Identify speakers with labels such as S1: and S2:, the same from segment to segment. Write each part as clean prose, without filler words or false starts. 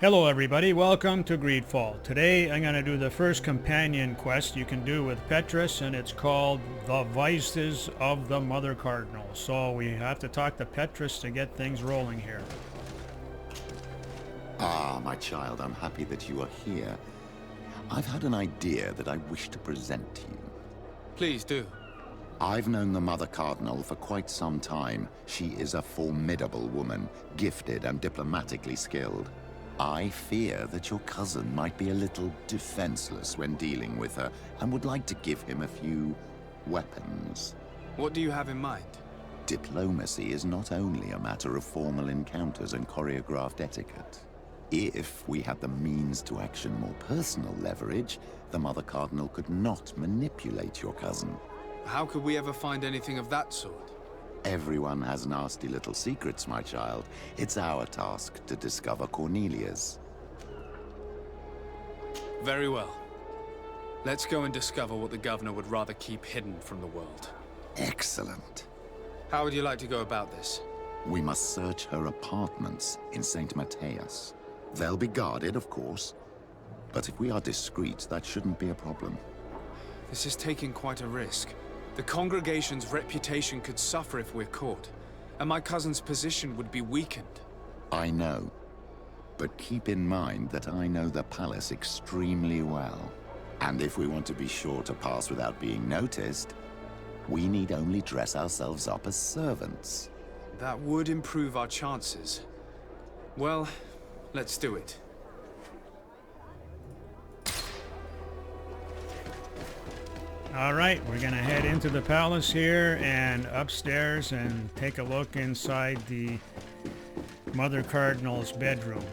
S1: Hello everybody, welcome to Greedfall. Today I'm going to do the first companion quest you can do with Petrus, and it's called The Vices of the Mother Cardinal. So we have to talk to Petrus to get things rolling here.
S2: Ah, my child, I'm happy that you are here. I've had an idea that I wish to present to you.
S3: Please do.
S2: I've known the Mother Cardinal for quite some time. She is a formidable woman, gifted and diplomatically skilled. I fear that your cousin might be a little defenseless when dealing with her, and would like to give him a few weapons.
S3: What do you have in mind?
S2: Diplomacy is not only a matter of formal encounters and choreographed etiquette. If we had the means to action more personal leverage, the Mother Cardinal could not manipulate your cousin.
S3: How could we ever find anything of that sort?
S2: Everyone has nasty little secrets, my child. It's our task to discover Cornelia's.
S3: Very well. Let's go and discover what the governor would rather keep hidden from the world.
S2: Excellent.
S3: How would you like to go about this?
S2: We must search her apartments in St. Matthias. They'll be guarded, of course. But if we are discreet, that shouldn't be a problem.
S3: This is taking quite a risk. The congregation's reputation could suffer if we're caught, and my cousin's position would be weakened.
S2: I know. But keep in mind that I know the palace extremely well. And if we want to be sure to pass without being noticed, we need only dress ourselves up as servants.
S3: That would improve our chances. Well, let's do it.
S1: Alright, we're going to head into the palace here and upstairs and take a look inside the Mother Cardinal's bedroom.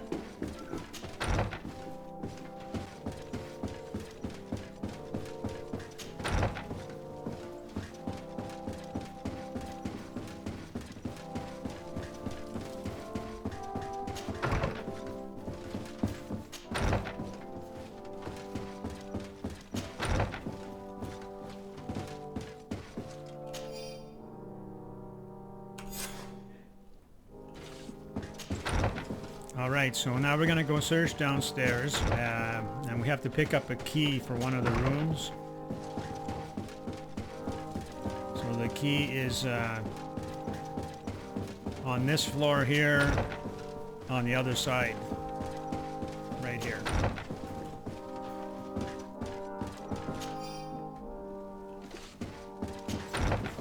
S1: Alright, so now we're going to go search downstairs, and we have to pick up a key for one of the rooms. So the key is on this floor here, on the other side, right here.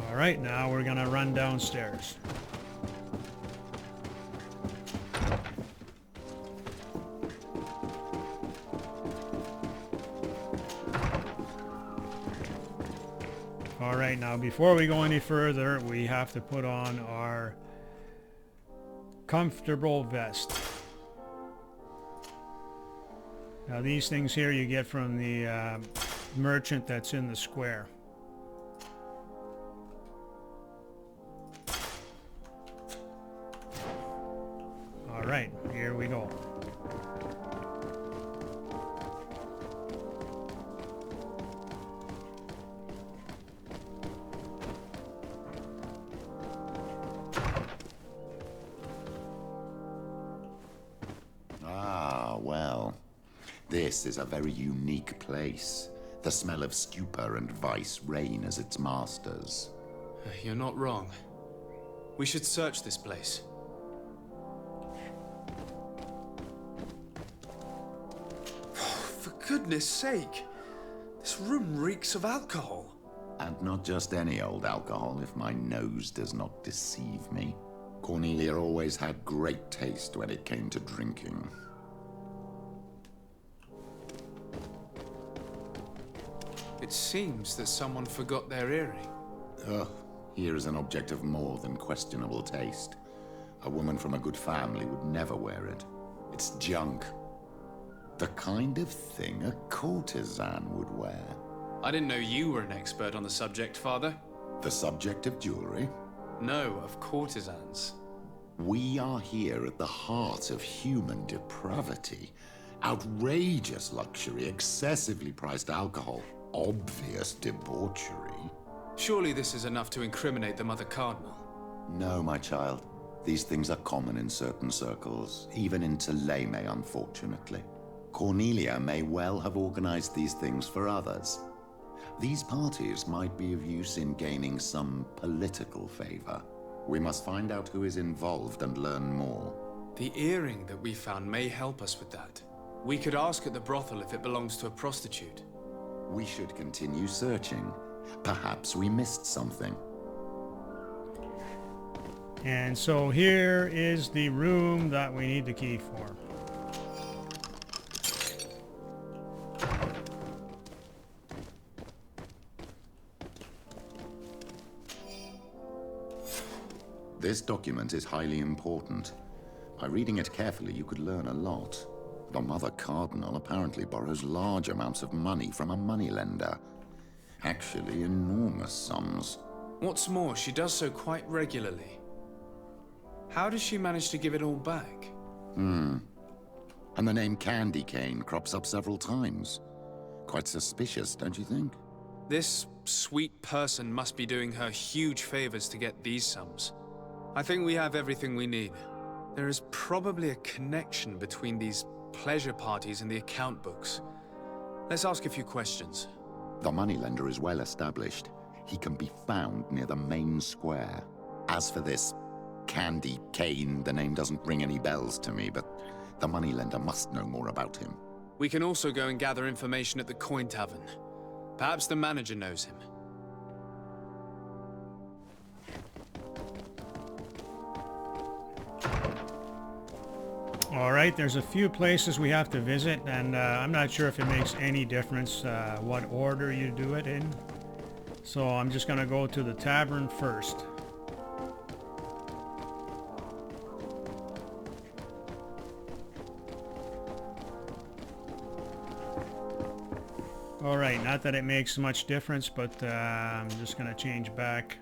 S1: Alright, now we're going to run downstairs. Alright, now before we go any further, we have to put on our comfortable vest. Now these things here you get from the merchant that's in the square. Alright, here we go.
S2: This is a very unique place. The smell of stupor and vice reign as its masters.
S3: You're not wrong. We should search this place. For goodness sake! This room reeks of alcohol.
S2: And not just any old alcohol, if my nose does not deceive me. Cornelia always had great taste when it came to drinking.
S3: It seems that someone forgot their earring.
S2: Ugh, here is an object of more than questionable taste. A woman from a good family would never wear it. It's junk. The kind of thing a courtesan would wear.
S3: I didn't know you were an expert on the subject, Father.
S2: The subject of jewelry?
S3: No, of courtesans.
S2: We are here at the heart of human depravity. Outrageous luxury, excessively priced alcohol. Obvious debauchery.
S3: Surely this is enough to incriminate the Mother Cardinal.
S2: No, my child. These things are common in certain circles, even in Teleme, unfortunately. Cornelia may well have organized these things for others. These parties might be of use in gaining some political favor. We must find out who is involved and learn more.
S3: The earring that we found may help us with that. We could ask at the brothel if it belongs to a prostitute.
S2: We should continue searching. Perhaps we missed something.
S1: And so here is the room that we need the key for.
S2: This document is highly important. By reading it carefully, you could learn a lot. The Mother Cardinal apparently borrows large amounts of money from a moneylender. Actually, enormous sums.
S3: What's more, she does so quite regularly. How does she manage to give it all back?
S2: And the name Candy Cane crops up several times. Quite suspicious, don't you think?
S3: This sweet person must be doing her huge favors to get these sums. I think we have everything we need. There is probably a connection between these pleasure parties and the account books. Let's ask a few questions.
S2: The moneylender is well established. He can be found near the main square. As for this Candy Cane, the name doesn't ring any bells to me, but the moneylender must know more about him.
S3: We can also go and gather information at the Coin Tavern. Perhaps the manager knows him.
S1: All right, there's a few places we have to visit, and I'm not sure if it makes any difference what order you do it in. So I'm just going to go to the tavern first. All right, not that it makes much difference, but I'm just going to change back.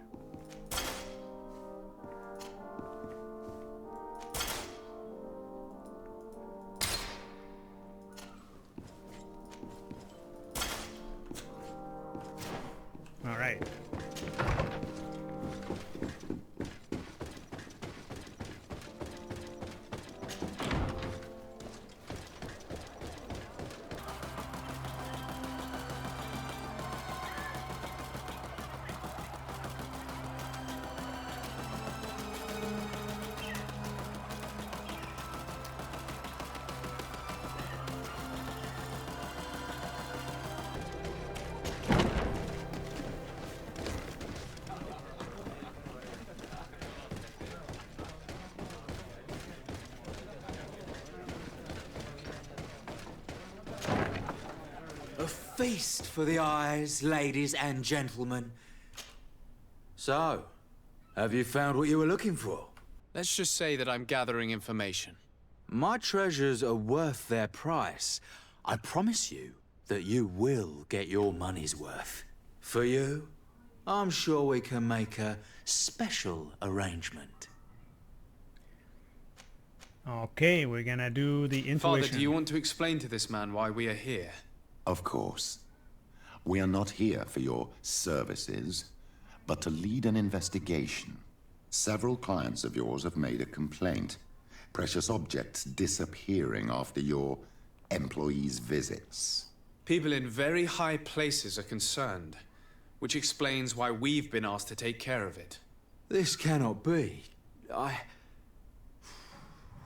S1: All right.
S4: A feast for the eyes, ladies and gentlemen. So, have you found what you were looking for?
S3: Let's just say that I'm gathering information.
S4: My treasures are worth their price. I promise you that you will get your money's worth. For you, I'm sure we can make a special arrangement.
S1: Okay, we're gonna do the intuition.
S3: Father, do you want to explain to this man why we are here?
S2: Of course. We are not here for your services, but to lead an investigation. Several clients of yours have made a complaint. Precious objects disappearing after your employees' visits.
S3: People in very high places are concerned, which explains why we've been asked to take care of it.
S4: This cannot be.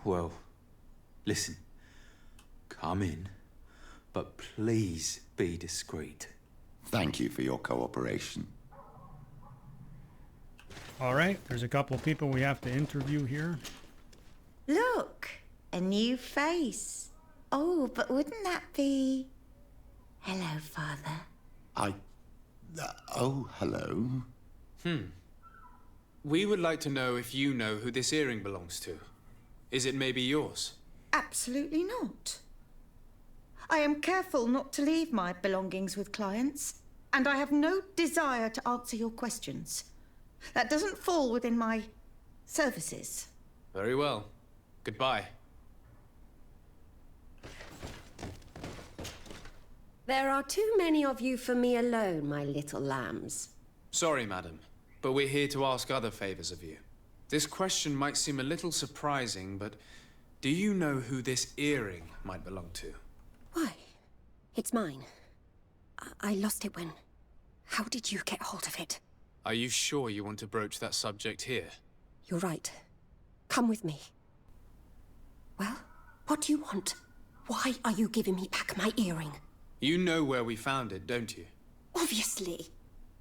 S4: Well, listen. Come in, but please be discreet.
S2: Thank you for your cooperation.
S1: All right, there's a couple people we have to interview here.
S5: Look, a new face. Oh, but wouldn't that be... Hello, Father.
S2: Oh, hello.
S3: We would like to know if you know who this earring belongs to. Is it maybe yours?
S5: Absolutely not. I am careful not to leave my belongings with clients, and I have no desire to answer your questions. That doesn't fall within my services.
S3: Very well. Goodbye.
S6: There are too many of you for me alone, my little lambs.
S3: Sorry, madam, but we're here to ask other favors of you. This question might seem a little surprising, but do you know who this earring might belong to?
S6: Why? It's mine. I lost it when... How did you get hold of it?
S3: Are you sure you want to broach that subject here?
S6: You're right. Come with me. Well, what do you want? Why are you giving me back my earring?
S3: You know where we found it, don't you?
S6: Obviously.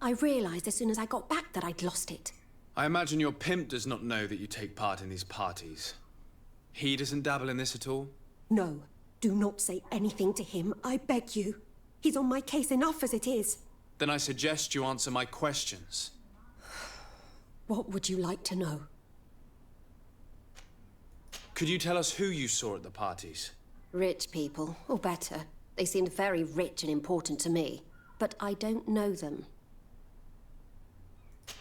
S6: I realized as soon as I got back that I'd lost it.
S3: I imagine your pimp does not know that you take part in these parties. He doesn't dabble in this at all?
S6: No. Do not say anything to him, I beg you. He's on my case enough as it is.
S3: Then I suggest you answer my questions.
S6: What would you like to know?
S3: Could you tell us who you saw at the parties?
S6: Rich people, or better. They seemed very rich and important to me. But I don't know them.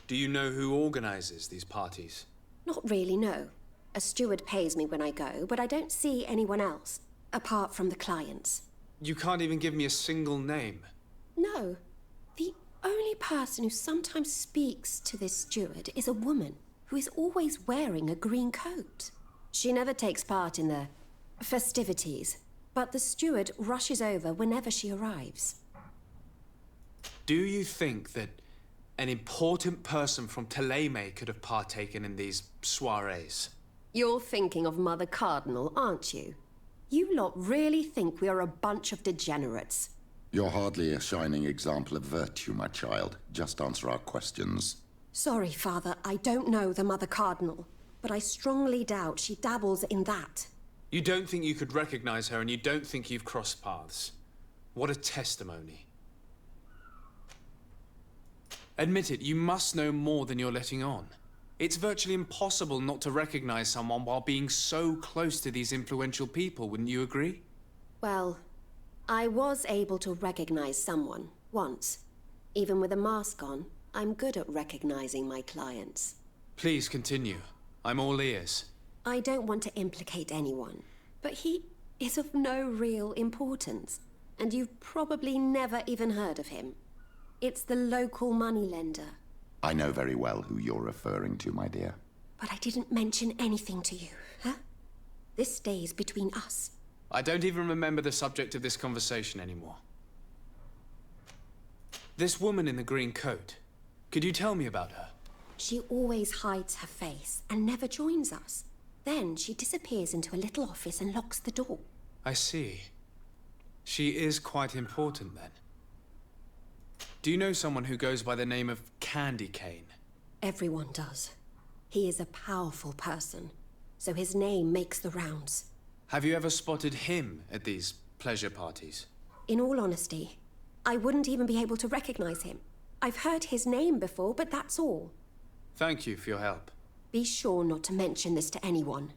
S3: Do you know who organizes these parties?
S6: Not really, no. A steward pays me when I go, but I don't see anyone else, apart from the clients.
S3: You can't even give me a single name.
S6: No. The only person who sometimes speaks to this steward is a woman who is always wearing a green coat. She never takes part in the festivities, but the steward rushes over whenever she arrives.
S3: Do you think that an important person from Thélème could have partaken in these soirees?
S6: You're thinking of Mother Cardinal, aren't you? You lot really think we are a bunch of degenerates.
S2: You're hardly a shining example of virtue, my child. Just answer our questions.
S6: Sorry, Father, I don't know the Mother Cardinal, but I strongly doubt she dabbles in that.
S3: You don't think you could recognize her, and you don't think you've crossed paths. What a testimony. Admit it, you must know more than you're letting on. It's virtually impossible not to recognize someone while being so close to these influential people, wouldn't you agree?
S6: Well, I was able to recognize someone, once. Even with a mask on, I'm good at recognizing my clients.
S3: Please continue. I'm all ears.
S6: I don't want to implicate anyone, but he is of no real importance, and you've probably never even heard of him. It's the local moneylender.
S2: I know very well who you're referring to, my dear.
S6: But I didn't mention anything to you, huh? This stays between us.
S3: I don't even remember the subject of this conversation anymore. This woman in the green coat, could you tell me about her?
S6: She always hides her face and never joins us. Then she disappears into a little office and locks the door.
S3: I see. She is quite important then. Do you know someone who goes by the name of Candy Cane?
S6: Everyone does. He is a powerful person, so his name makes the rounds.
S3: Have you ever spotted him at these pleasure parties?
S6: In all honesty, I wouldn't even be able to recognize him. I've heard his name before, but that's all.
S3: Thank you for your help.
S6: Be sure not to mention this to anyone.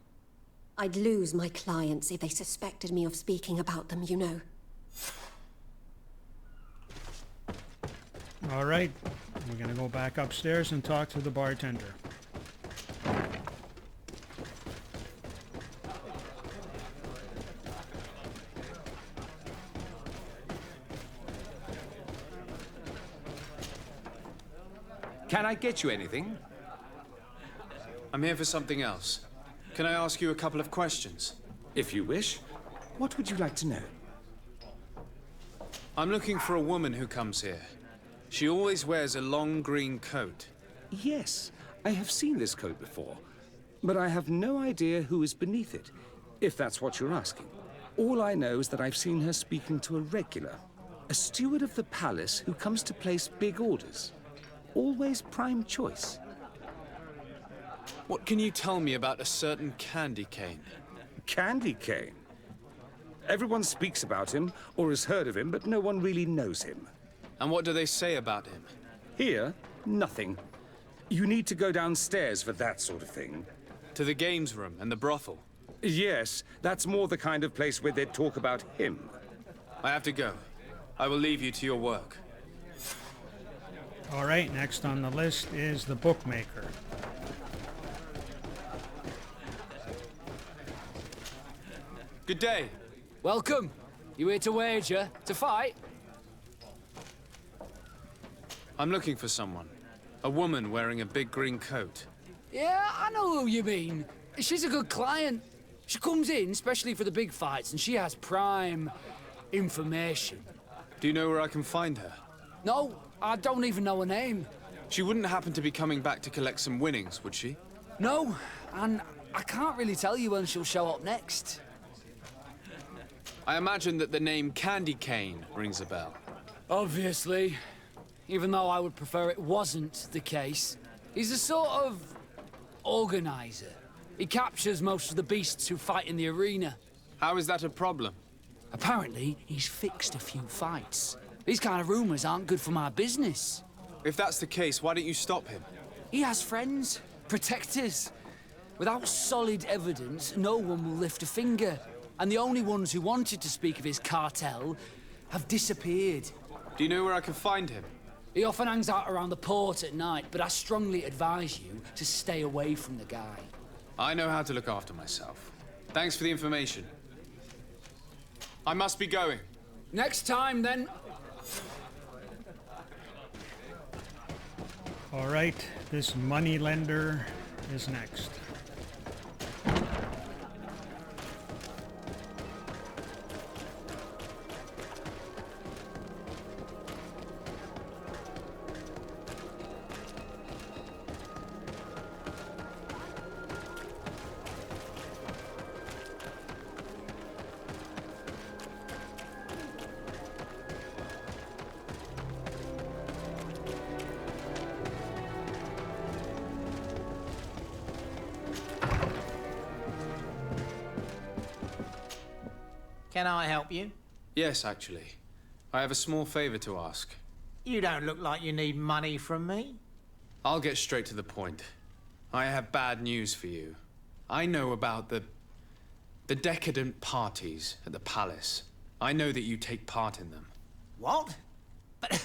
S6: I'd lose my clients if they suspected me of speaking about them, you know.
S1: All right, we're gonna go back upstairs and talk to the bartender.
S7: Can I get you anything?
S3: I'm here for something else. Can I ask you a couple of questions?
S7: If you wish. What would you like to know?
S3: I'm looking for a woman who comes here. She always wears a long green coat.
S7: Yes, I have seen this coat before, but I have no idea who is beneath it, if that's what you're asking. All I know is that I've seen her speaking to a regular, a steward of the palace who comes to place big orders. Always prime choice.
S3: What can you tell me about a certain Candy Cane?
S7: Candy Cane. Everyone speaks about him, or has heard of him, but no one really knows him.
S3: And what do they say about him?
S7: Here, nothing. You need to go downstairs for that sort of thing.
S3: To the games room and the brothel?
S7: Yes, that's more the kind of place where they'd talk about him.
S3: I have to go. I will leave you to your work.
S1: All right, next on the list is the bookmaker.
S3: Good day.
S8: Welcome. You here to wager? To fight?
S3: I'm looking for someone. A woman wearing a big green coat.
S8: Yeah, I know who you mean. She's a good client. She comes in, especially for the big fights, and she has prime information.
S3: Do you know where I can find her?
S8: No, I don't even know her name.
S3: She wouldn't happen to be coming back to collect some winnings, would she?
S8: No, and I can't really tell you when she'll show up next.
S3: I imagine that the name Candy Cane rings a bell.
S8: Obviously. Even though I would prefer it wasn't the case. He's a sort of organizer. He captures most of the beasts who fight in the arena.
S3: How is that a problem?
S8: Apparently, he's fixed a few fights. These kind of rumors aren't good for my business.
S3: If that's the case, why don't you stop him?
S8: He has friends, protectors. Without solid evidence, no one will lift a finger. And the only ones who wanted to speak of his cartel have disappeared.
S3: Do you know where I can find him?
S8: He often hangs out around the port at night, but I strongly advise you to stay away from the guy.
S3: I know how to look after myself. Thanks for the information. I must be going.
S8: Next time, then.
S1: All right, this moneylender is next.
S9: Can I help you?
S3: Yes, actually. I have a small favor to ask.
S9: You don't look like you need money from me.
S3: I'll get straight to the point. I have bad news for you. I know about the decadent parties at the palace. I know that you take part in them.
S9: What? But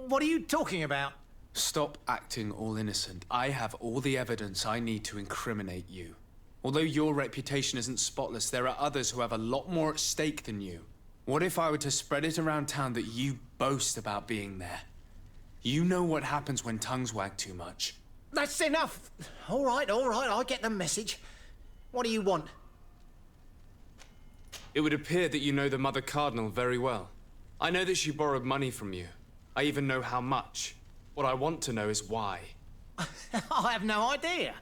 S9: what are you talking about?
S3: Stop acting all innocent. I have all the evidence I need to incriminate you. Although your reputation isn't spotless, there are others who have a lot more at stake than you. What if I were to spread it around town that you boast about being there? You know what happens when tongues wag too much.
S9: That's enough. All right, I get the message. What do you want?
S3: It would appear that you know the Mother Cardinal very well. I know that she borrowed money from you. I even know how much. What I want to know is why.
S9: I have no idea.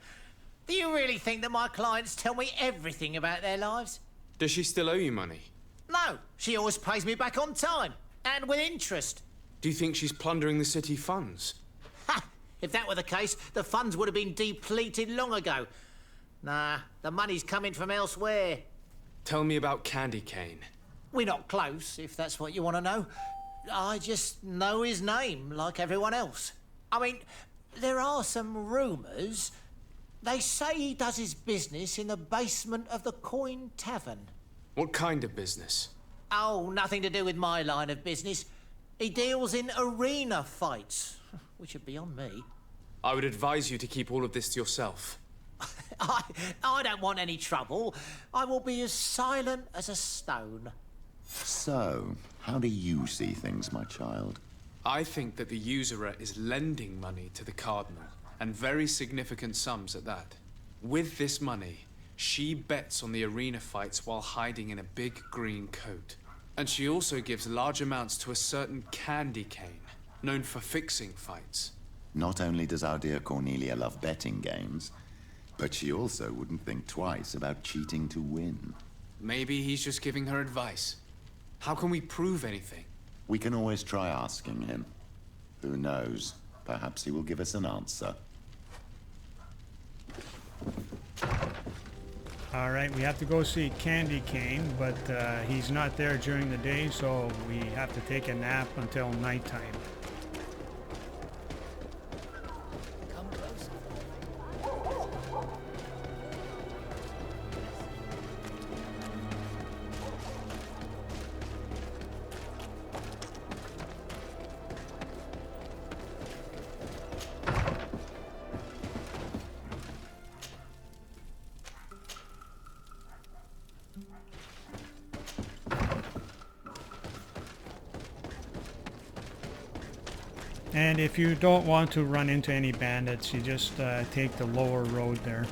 S9: Do you really think that my clients tell me everything about their lives?
S3: Does she still owe you money?
S9: No, she always pays me back on time, and with interest.
S3: Do you think she's plundering the city funds?
S9: Ha! If that were the case, the funds would have been depleted long ago. Nah, the money's coming from elsewhere.
S3: Tell me about Candy Cane.
S9: We're not close, if that's what you want to know. I just know his name, like everyone else. I mean, there are some rumours. They say he does his business in the basement of the Coin Tavern.
S3: What kind of business?
S9: Oh, nothing to do with my line of business. He deals in arena fights, which are beyond me.
S3: I would advise you to keep all of this to yourself.
S9: I don't want any trouble. I will be as silent as a stone.
S2: So, how do you see things, my child?
S3: I think that the usurer is lending money to the Cardinal, and very significant sums at that. With this money, she bets on the arena fights while hiding in a big green coat. And she also gives large amounts to a certain Candy Cane, known for fixing fights.
S2: Not only does our dear Cornelia love betting games, but she also wouldn't think twice about cheating to win.
S3: Maybe he's just giving her advice. How can we prove anything?
S2: We can always try asking him. Who knows? Perhaps he will give us an answer.
S1: All right, we have to go see Candy Cane, but he's not there during the day, so we have to take a nap until nighttime. And if you don't want to run into any bandits, you just take the lower road there.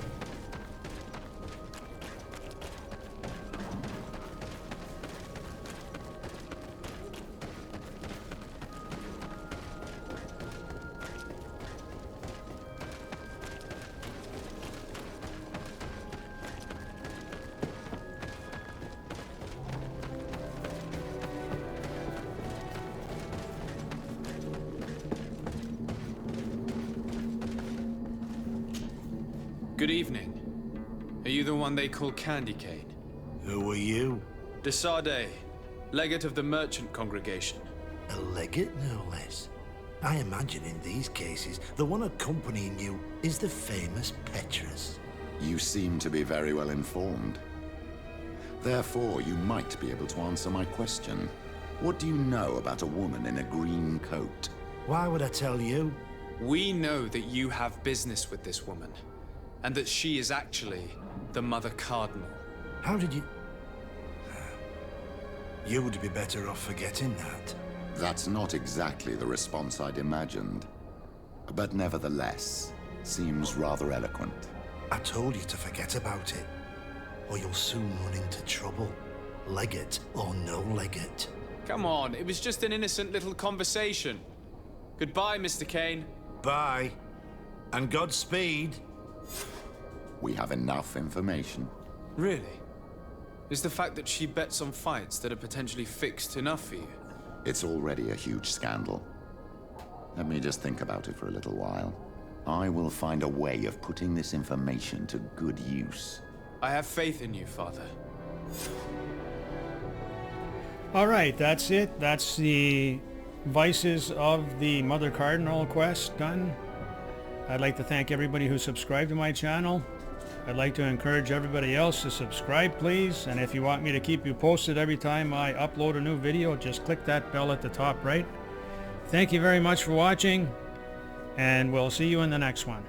S3: Good evening. Are you the one they call Candy Cane?
S10: Who are you?
S3: Desade, legate of the merchant congregation.
S10: A legate, no less. I imagine in these cases, the one accompanying you is the famous Petrus.
S2: You seem to be very well informed. Therefore, you might be able to answer my question. What do you know about a woman in a green coat?
S10: Why would I tell you?
S3: We know that you have business with this woman, and that she is actually the Mother Cardinal.
S10: How did you... You would be better off forgetting that.
S2: That's not exactly the response I'd imagined. But nevertheless, seems rather eloquent.
S10: I told you to forget about it, or you'll soon run into trouble. Legate or no legate.
S3: Come on, it was just an innocent little conversation. Goodbye, Mr. Kane.
S10: Bye. And Godspeed.
S2: We have enough information.
S3: Really? Is the fact that she bets on fights that are potentially fixed enough for you?
S2: It's already a huge scandal. Let me just think about it for a little while. I will find a way of putting this information to good use.
S3: I have faith in you, Father.
S1: Alright, that's it. That's the Vices of the Mother Cardinal quest done. I'd like to thank everybody who subscribed to my channel. I'd like to encourage everybody else to subscribe, please. And if you want me to keep you posted every time I upload a new video, just click that bell at the top right. Thank you very much for watching, and we'll see you in the next one.